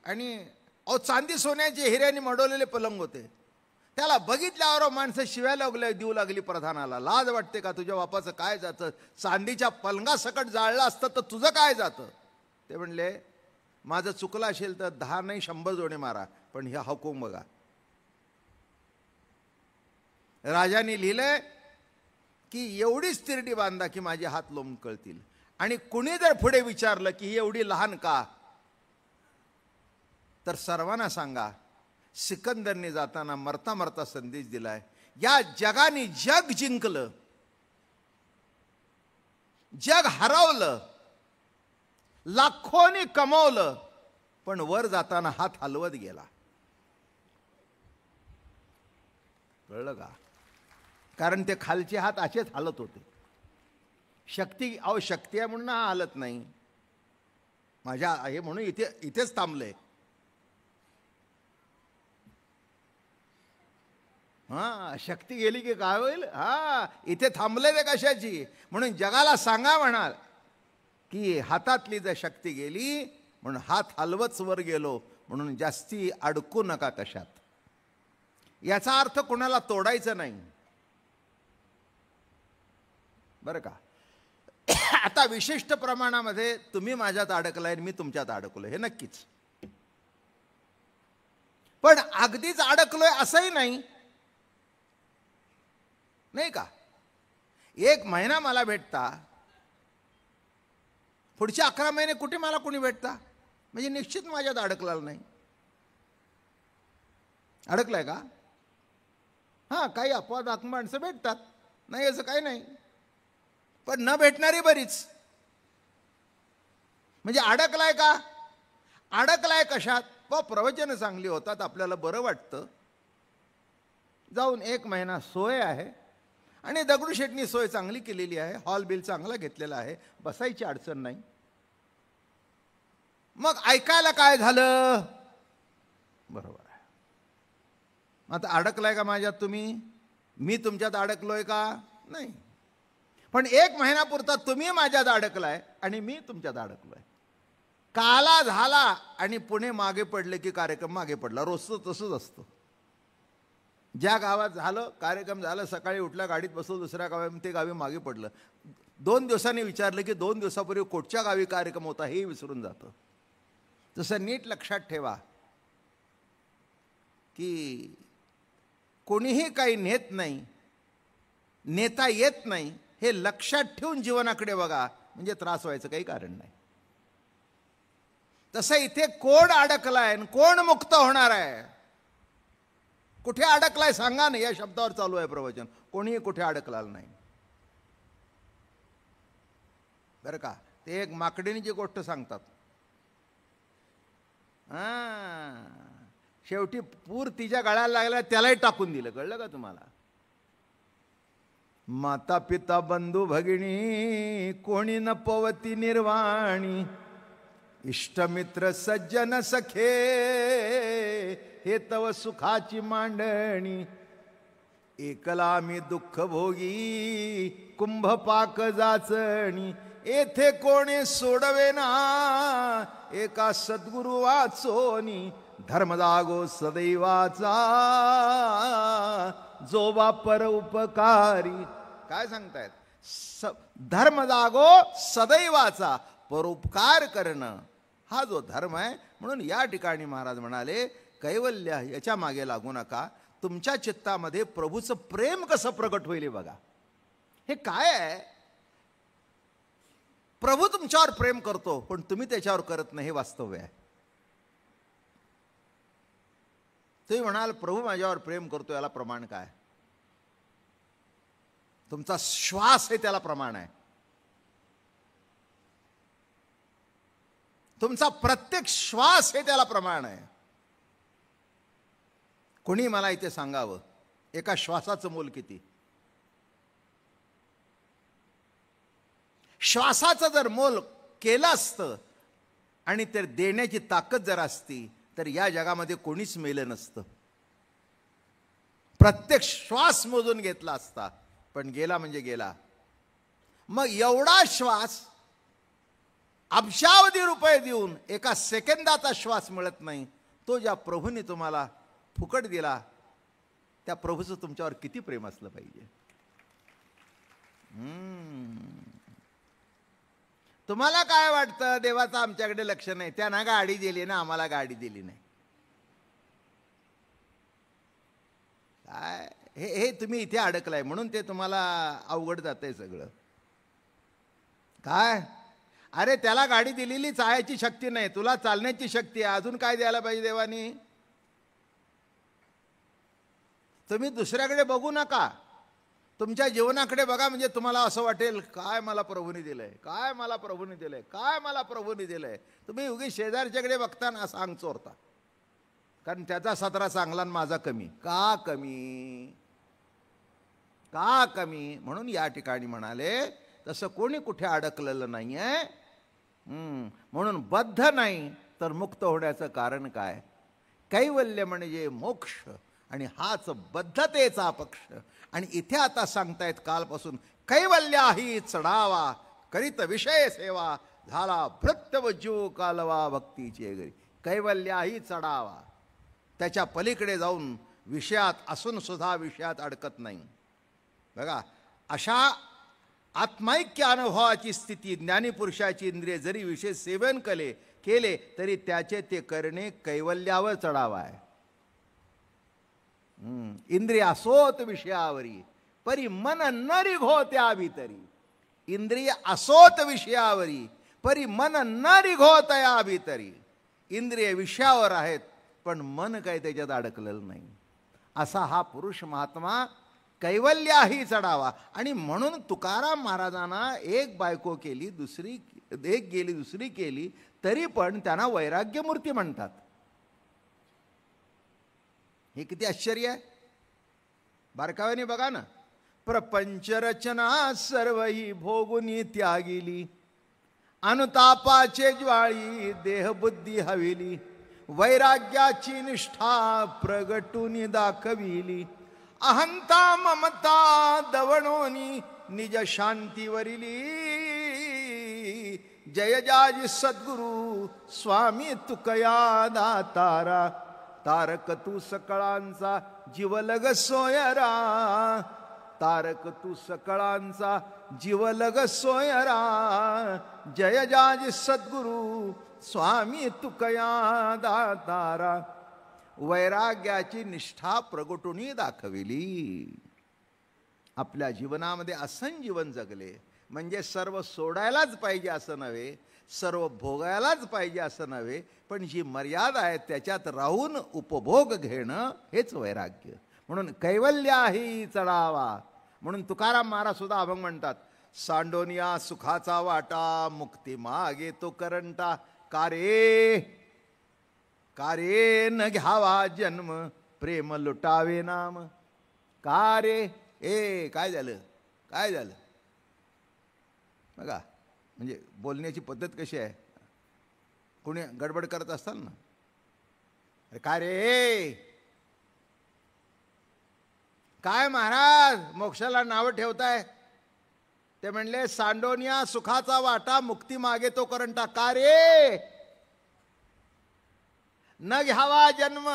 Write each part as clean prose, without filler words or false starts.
आणि अहो चांदी सोन्याचे हिऱ्याने मडवलेले पलंग होते. त्याला बघितल्यावर माणसं शिव्या देऊ लागली प्रधानाला. लाज वाटते का? तुझ्या बापाचं काय जातं? चांदीच्या पलंगासकट जाळलं असतं तर तुझं काय जातं? ते म्हणले माझं चुकलं असेल तर 10 नाही 100 जोडे मारा, पण हे हुकूम बघा. राजाने लिहिलंय की एवढीच तिरडी बांधा की माझे हात लोंबकळतील. आणि कुणी जर पुढे विचारलं की ही एवढी लहान का, तर सर्वांना सांगा सिकंदरने जाताना मरता मरता संदेश दिलाय. या जगाने जग जिंकलं, जग हरवलं, लाखोनी कमवलं, पण वर जाताना हात हलवत गेला. कळलं का? कारण ते खालचे हात असेच हालत होते. शक्ती अहो शक्ती आहे म्हणून हा हालत नाही. माझ्या हे म्हणून इथेच थांबले. हा शक्ती गेली की काय होईल? हा इथे थांबले ते कशाची? म्हणून जगाला सांगा म्हणाल की हातातली जर शक्ती गेली म्हणून हात हलवच वर गेलो, म्हणून जास्ती अडकू नका कशात. याचा अर्थ कुणाला तोडायचं नाही बरं का. आता विशिष्ट प्रमाणामध्ये तुम्ही माझ्यात अडकलाय, मी तुमच्यात अडकलोय हे नक्कीच. पण अगदीच अडकलोय असंही नाही, नाही का. 1 महिना मला भेटता, पुढचे 11 महिने कुठे मला कोणी भेटता, म्हणजे निश्चित माझ्यात अडकलेलं नाही. अडकलाय का? हां काही अपवादात्मक माणसं भेटतात, नाही असं काही नाही, पण न भेटणारी बरीच. म्हणजे अडकलाय का? अडकलाय कशात? प्रवचन चांगली होतात, आपल्याला बरं वाटतं, जाऊन 1 महिना सोय आहे आणि दगडूशेठनी सोय चांगली केलेली आहे, हॉल बिल चांगला घेतलेला आहे, बसायची अडचण नाही. मग ऐकायला काय झालं? बरोबर आहे. आता अडकलाय का माझ्यात तुम्ही? मी तुमच्यात अडकलोय का? नाही. पण 1 महिन्यापुरता तुम्ही माझ्यात अडकलाय आणि मी तुमच्यात अडकलोय. काला झाला आणि पुणे मागे पडले की कार्यक्रम मागे पडला. रोजचं तसंच असतं. ज्या गावात झालं कार्यक्रम झालं, सकाळी उठला गाडीत बसलो दुसऱ्या गावात, ते गावी मागे पडलं. 2 दिवसांनी विचारलं की 2 दिवसापूर्वी कुठच्या गावी कार्यक्रम होता हे विसरून जातं. तसं नीट लक्षात ठेवा की कोणीही काही नेत नाही, नेता येत नाही, हे लक्षात ठेवून जीवनाकडे बघा, म्हणजे त्रास व्हायचं काही कारण नाही. तसं इथे कोण अडकलाय आणि कोण मुक्त होणार आहे? कुठे अडकलाय सांगा ना. या शब्दावर चालू आहे प्रवचन. कोणीही कुठे अडकलेलं नाही बरं का. ते एक माकडीची गोष्ट सांगतात. शेवटी पूर तिच्या गळ्याला लागला, त्यालाही टाकून दिलं. कळलं का तुम्हाला? माता पिता बंधू भगिनी कोणी न पवती निर्वाणी, इष्टमित्र सज्जन सखे हे तव सुखाची मांडणी. एकला मी दुःख भोगी कुंभपाक जाचणी, येथे कोणी सोडवेना एका सद्गुरु वाचोनी. धर्म जागो सदैवाचा जो पर उपकारी. काय सांगतायत? धर्म जागो सदैवाचा, परोपकार करणं हा जो धर्म आहे. म्हणून या ठिकाणी महाराज म्हणाले कैवल्य याच्या मागे लागू नका. तुमच्या चित्तामध्ये प्रभूचं प्रेम कसं प्रगट होईल बघा. हे काय आहे? प्रभू तुमच्यावर प्रेम करतो पण तुम्ही त्याच्यावर करत नाही, हे वास्तव आहे. तुम्ही म्हणाल प्रभू माझ्यावर प्रेम करतो, याला प्रमाण काय? तुमचा श्वास आहे त्याला प्रमाण आहे. तुमचा प्रत्येक श्वास हे त्याला प्रमाण आहे. कोणी मला इथे सांगावं एका श्वासाचं मोल किती? श्वासाचं जर मोल केलं असतं आणि ते देण्याची ताकद जर असती तर या जगामध्ये कोणीच मेलं नसतं. प्रत्येक श्वास मोजून घेतला असता, पण गेला म्हणजे गेला. मग एवढा श्वास अब्जावधी रुपये देऊन एका सेकंदाचा श्वास मिळत नाही, तो ज्या प्रभूने तुम्हाला फुकट दिला त्या प्रभूचं तुमच्यावर किती प्रेम असलं पाहिजे. तुम्हाला काय वाटतं, देवाचं आमच्याकडे लक्ष नाही, त्यांना गाडी दिली ना आम्हाला गाडी दिली नाही. काय हे तुम्ही इथे अडकलाय म्हणून ते तुम्हाला अवघड जातंय सगळं. काय अरे त्याला गाडी दिलेली चालायची शक्ती नाही, तुला चालण्याची शक्ती आहे, अजून काय द्यायला पाहिजे देवानी. तुम्ही दुसऱ्याकडे बघू नका, तुमच्या जीवनाकडे बघा. म्हणजे तुम्हाला असं वाटेल काय मला प्रभूने दिलंय, काय मला प्रभूने दिलंय, काय मला प्रभूने दिलंय. तुम्ही उगी शेजारच्याकडे बघताना असं अंग चोरता, कारण त्याचा सदरा चांगला आणि माझा कमी. का कमी, का कमी. म्हणून या ठिकाणी म्हणाले तसं कोणी कुठे अडकलेलं नाही आहे. म्हणून बद्ध नाही तर मुक्त होण्याचं कारण काय. कैवल्य म्हणजे मोक्ष आणि हाच बद्धतेचा पक्ष. आणि इथे आता सांगतायत कालपासून कैवल्याही चढावा करीत विषय सेवा झाला भृत्य जीव कालवा भक्तीचे घरी. कैवल्याही चढावा, त्याच्या पलीकडे जाऊन विषयात असून सुद्धा विषयात अडकत नाही. बघा अशा आत्मैक्य अनुभवाची स्थिती ज्ञानीपुरुषाची इंद्रिय जरी विषय सेवन केले तरी त्याचे ते करणे कैवल्यावर चढावा आहे. इंद्रिय असोत विषयावरी परी मन न रिघो त्या भीतरी. इंद्रिय असोत विषयावरी परी मन न रिघो त्या भीतरी. इंद्रिय विषयावर आहेत पण मन काही त्याच्यात अडकलेलं नाही. असा हा पुरुष महात्मा कैवल्याही चढावा. आणि म्हणून तुकाराम महाराजांना एक बायको केली, दुसरी एक गेली दुसरी केली, तरी पण त्यांना वैराग्यमूर्ती म्हणतात. हे किती आश्चर्य आहे. बारकाव्याने बघा ना. प्रपंच रचना सर्वही भोगुनी त्यागिली, अनुतापाचे ज्वाळी देहबुद्धी हविली, वैराग्याची निष्ठा प्रगटून दाखविली, अहंता ममता दवणोनी निज शांतीवरिली, जय जाजी सद्गुरु स्वामी तुकया दातारा, तारक तू सकळांचा जीवलग सोयरा, तारक तू सकळांचा जीवलग सोयरा, जय जाजी सद्गुरु स्वामी तुकया दातारा. वैराग्याची निष्ठा प्रगटून दाखविली. आपल्या जीवनामध्ये असं जीवन जगले म्हणजे सर्व सोडायलाच पाहिजे असं नव्हे, सर्व भोगायलाच पाहिजे असं नव्हे, पण जी मर्यादा आहे त्याच्यात राहून उपभोग घेणं हेच वैराग्य. म्हणून कैवल्याही चढावा. म्हणून तुकाराम महाराज सुद्धा अभंग म्हणतात, सांडोनिया सुखाचा वाटा मुक्ती मागे तो करंटा, कारे न घ्यावा जन्म प्रेम लुटावे नाम. का रे काय झालं, काय झालं. बघा म्हणजे बोलण्याची पद्धत कशी आहे. कोणी गडबड करत असताल ना, अरे काय रे, काय महाराज मोक्षाला नावं ठेवताय. ते म्हणले सांडोनिया सुखाचा वाटा मुक्ती मागे तो करंटा, का रे न घ्यावा जन्म.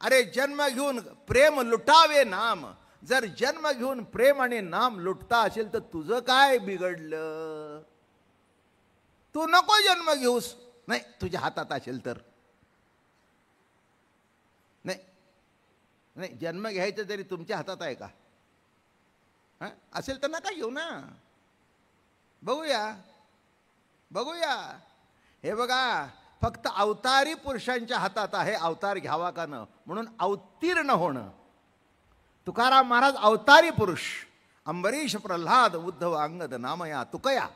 अरे जन्म घेऊन प्रेम लुटावे नाम. जर जन्म घेऊन प्रेम आणि नाम लुटता असेल तर तुझं काय बिघडलं. तू नको जन्म घेऊस. नाही तुझ्या हातात असेल तर. नाही जन्म घ्यायचं तरी तुमच्या हातात आहे का. असेल तर नका घेऊ ना. बघूया. हे बघा फक्त अवतारी पुरुषांच्या हातात आहे अवतार घ्यावा का न. म्हणून अवतीर्ण होणं. तुकाराम महाराज अवतारी पुरुष. अंबरीश प्रल्हाद उद्धव अंगद नामया तुकया.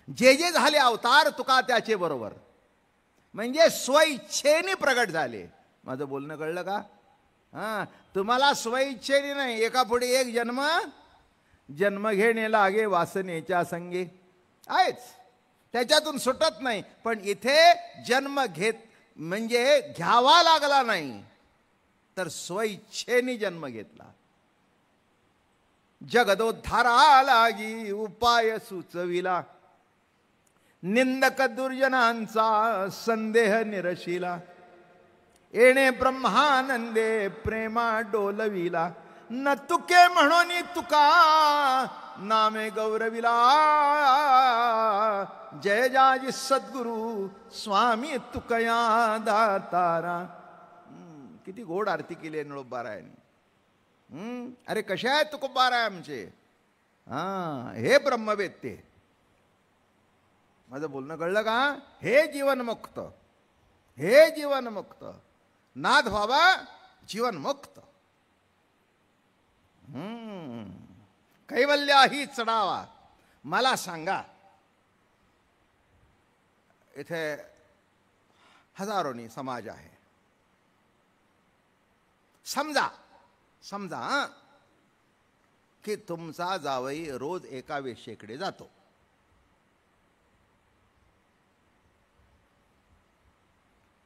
जे झाले अवतार तुका त्याचे बरोबर. म्हणजे स्वइच्छेने प्रगट झाले. माझं बोलणं कळलं का. तुम्हाला स्वइच्छेने नाही, एका पुढे एक जन्म घेणे लागे वासनेच्या संगे आहेच, त्याच्यातून सुटत नाही. पण इथे जन्म घेत म्हणजे घ्यावा लागला नाही तर स्वइच्छेने जन्म घेतला. जगदोद्धारा लागी उपाय सुचविला, निंदक दुर्जनांचा संदेह निरशिला, येणे ब्रह्मानंदे प्रेमा डोलविला, न तुके म्हणून तुका नामे गौरविला, जय जाजी सद्गुरु स्वामी तुकया दातारा. किती गोड आरती केली आहे नळोबारायांनी. अरे कशा आहेत तुकोबाराय आमचे. हे ब्रह्मवेत्ते. माझं बोलणं कळलं का. हे जीवनमुक्त, हे जीवनमुक्त. नाद व्हावा जीवनमुक्त. कैवल्याही चढावा. मला सांगा, इथे हजारोनी समाज आहे. समजा समजा की तुमचा जावई रोज एका वेश्येकडे जातो.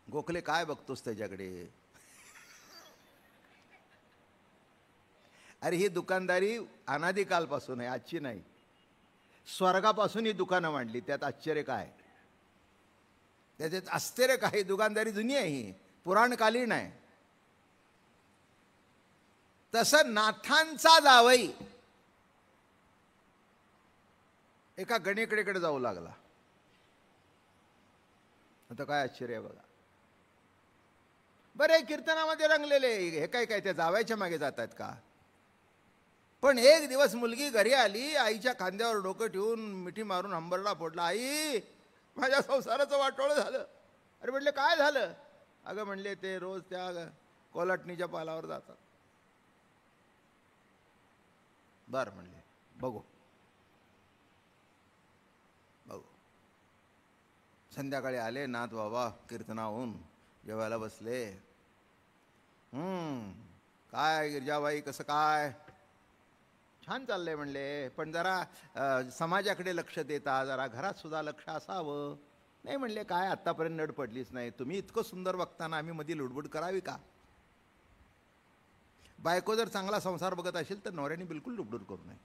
गोखले काय बघतोस त्याच्याकडे. अरे ही दुकानदारी अनादिकालपासून आहे, आजची नाही. स्वर्गापासून ही दुकानं मांडली, त्यात आश्चर्य काय, त्याच्यात आश्चर्य काय. दुकानदारी जुनी आहे, ही पुराणकालीन आहे. तसं नाथांचा जावई एका गणेकडेकडे जाऊ लागला. आता काय आश्चर्य आहे बघा. बरे कीर्तनामध्ये रंगलेले, हे काय काय त्या जावयाच्या मागे जात आहेत का. पण एक दिवस मुलगी घरी आली, आईच्या खांद्यावर डोकं ठेवून मिठी मारून हंबरडा फोडला. आई, माझ्या संसाराचं वाटोळं झालं. अरे म्हटले काय झालं. अगं म्हणले ते रोज त्या कोलाटणीच्या पालावर जातात. बरं म्हणले, बघू बघू. संध्याकाळी आले नाथ बाबा कीर्तनाहून, जेवायला बसले. काय गिरजाबाई कसं काय. छान चाललंय म्हणले, पण जरा समाजाकडे लक्ष देता, जरा घरात सुद्धा लक्ष असावं. नाही म्हणले काय आत्तापर्यंत नड पडलीच नाही. तुम्ही इतकं सुंदर बघताना आम्ही मध्ये लुडबुड करावी का. बायको जर चांगला संसार बघत असेल तर नवऱ्याने बिलकुल लुडबुड करू नये.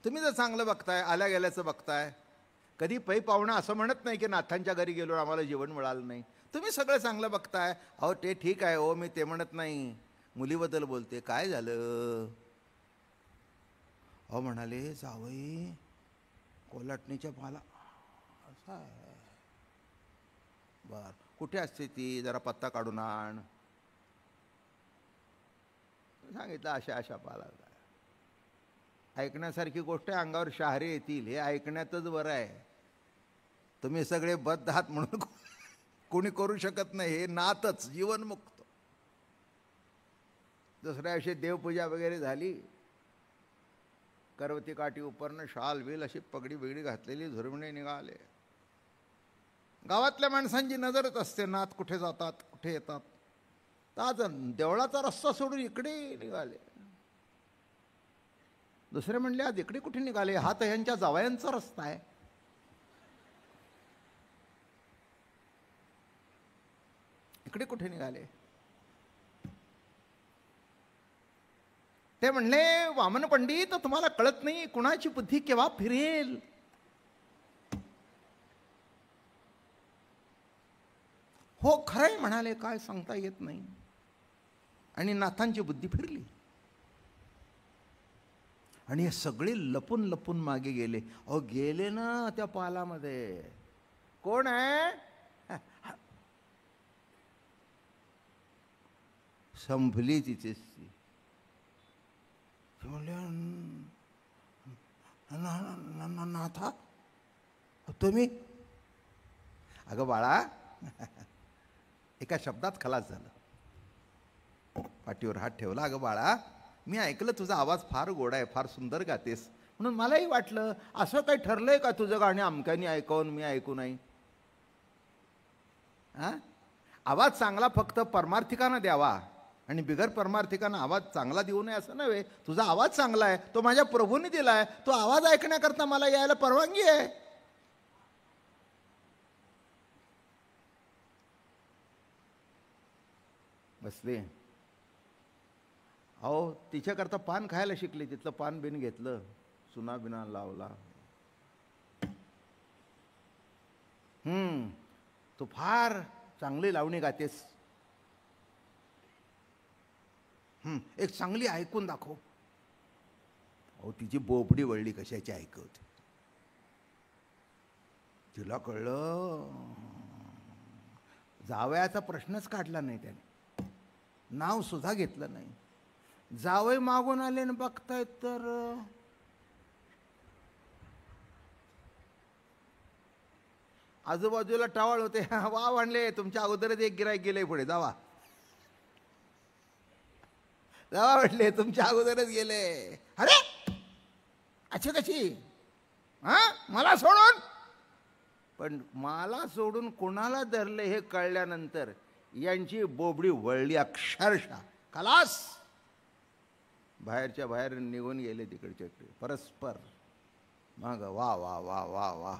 तुम्ही जर चांगलं बघताय, आल्या गेल्याचं बघताय, कधी पै पाहुणा असं म्हणत नाही की नाथांच्या घरी गेलो आम्हाला जेवण मिळालं नाही. तुम्ही सगळं चांगलं बघताय. अहो ते ठीक आहे हो, मी ते म्हणत नाही. मुलीबद्दल बोलते. काय झालं. अहो म्हणाले जावई कोलाटणीच्या पाला असा आहे. बर कुठे असते ती, जरा पत्ता काढून आण. सांगितलं अशा अशा पाला. ऐकण्यासारखी गोष्ट आहे, अंगावर शहारे येतील. हे ऐकण्यातच बरं आहे. तुम्ही सगळे बद्ध आहात म्हणून कोणी करू शकत नाही. हे नातच जीवनमुक्त. दुसऱ्या दिवशी देवपूजा वगैरे झाली. करवती काठी उपरनं शाल बिल अशी पगडी बिगडी घातलेली झुरमणे निघाले. गावातल्या माणसांची नजरच असते नाथ कुठे जातात कुठे येतात. तर आज देवळाचा रस्ता सोडून इकडे निघाले. दुसरे म्हणले आज इकडे कुठे निघाले, हा तर ह्यांच्या जावयांचा रस्ता आहे. इकडे कुठे निघाले. ते म्हणले वामन पंडित तुम्हाला कळत नाही कुणाची बुद्धी केव्हा फिरेल. हो खरंय म्हणाले, काय सांगता येत नाही. आणि नाथांची बुद्धी फिरली. आणि हे सगळे लपून लपून मागे गेले. अहो गेले ना त्या पालामध्ये. कोण आहे. संभली तिचे नाथा तुम्ही. अगं बाळा एका शब्दात खलास झालं. पाठीवर हात ठेवला. अगं बाळा मी ऐकलं तुझा आवाज फार गोड आहे, फार सुंदर गातेस, म्हणून मलाही वाटलं असं काही ठरलंय का तुझं गाणे अमक्यानी ऐकवून मी ऐकू नाही. आवाज चांगला फक्त परमार्थिकानं द्यावा आणि बिगर परमार्थिकानं आवाज चांगला देऊ नये असं नव्हे. तुझा आवाज चांगला आहे, तो माझ्या प्रभूने दिलाय. तो आवाज ऐकण्याकरता मला यायला परवानगी आहे. बसले. अहो तिच्याकरता पान खायला शिकले. तिथलं पान बिन घेतलं, सुना बिना लावला. तू फार चांगली लावणी गातेस. एक चांगली ऐकून दाखव. अहो तिची बोबडी वळली कशाची ऐकवते. तिला कळलं जावयाचा प्रश्नच काढला नाही त्याने, नाव सुद्धा घेतलं नाही. जावई मागून आले ना बघतायत तर आजूबाजूला टावळ होते. वा म्हणले तुमच्या अगोदरच एक गिराईक गेले पुढे, जावा जावा म्हटले तुमच्या अगोदरच गेले. अरे अच्छा कशी मला सोडून. पण मला सोडून कोणाला धरले हे कळल्यानंतर यांची बोबडी वळली अक्षरशः. खलास. बाहेरच्या बाहेर निघून गेले तिकडचे परस्पर. मग वा वा वा वा वा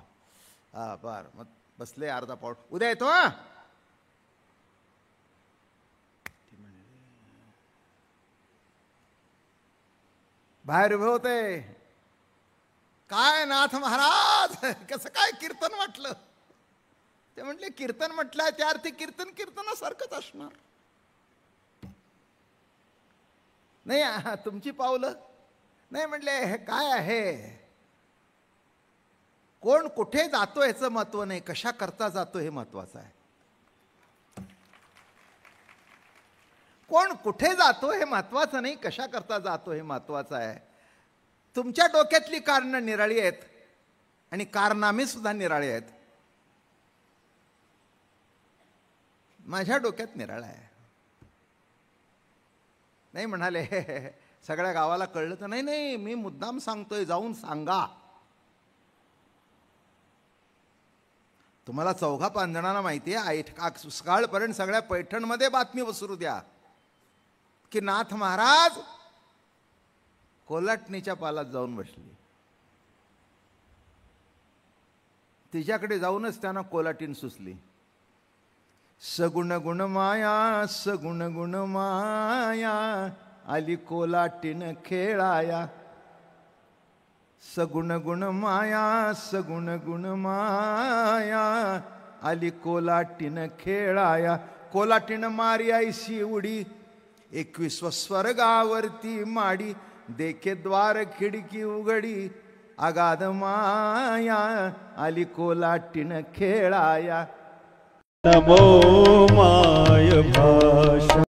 हा बर. मग बसले अर्धा पाऊण. उद्या येतो बाहेर उभे होते. काय नाथ महाराज कसं काय कीर्तन वाटलं. ते म्हटले कीर्तन म्हटलंय त्या अर्थी कीर्तन कीर्तनासारखंच असणार. नाही तुमची पावलं नाही म्हटले. काय आहे कोण कुठे जातो याचं महत्व नाही, कशा करता जातो हे महत्वाचं आहे. कोण कुठे जातो हे महत्वाचं नाही, कशा करता जातो हे महत्वाचं आहे. तुमच्या डोक्यातली कारणं निराळी आहेत आणि कारनामे सुद्धा निराळे आहेत. माझ्या डोक्यात निराळा आहे. नाही म्हणाले सगळ्या गावाला कळलं तर नाही. नाही मी मुद्दाम सांगतोय, जाऊन सांगा. तुम्हाला चौघा पांजणांना माहिती आहे, सकाळपर्यंत सगळ्या पैठणमध्ये बातमी पसरू द्या की नाथ महाराज कोलाटणीच्या पालात जाऊन बसली. तिच्याकडे जाऊनच त्यांना कोलाटीन सुचली. सगुण गुण माया सगुण गुण माया आली कोलाटीन खेळाया. सगुण गुण माया सगुण गुण माया आली कोलाटीन खेळाया. कोलाटीन मारी ऐशी उडी 21 स्वर्गावरती माडी. देखे द्वार खिडकी उघडी अगाध माया आली कोलाटीन खेळाया. नमो माय भाषा.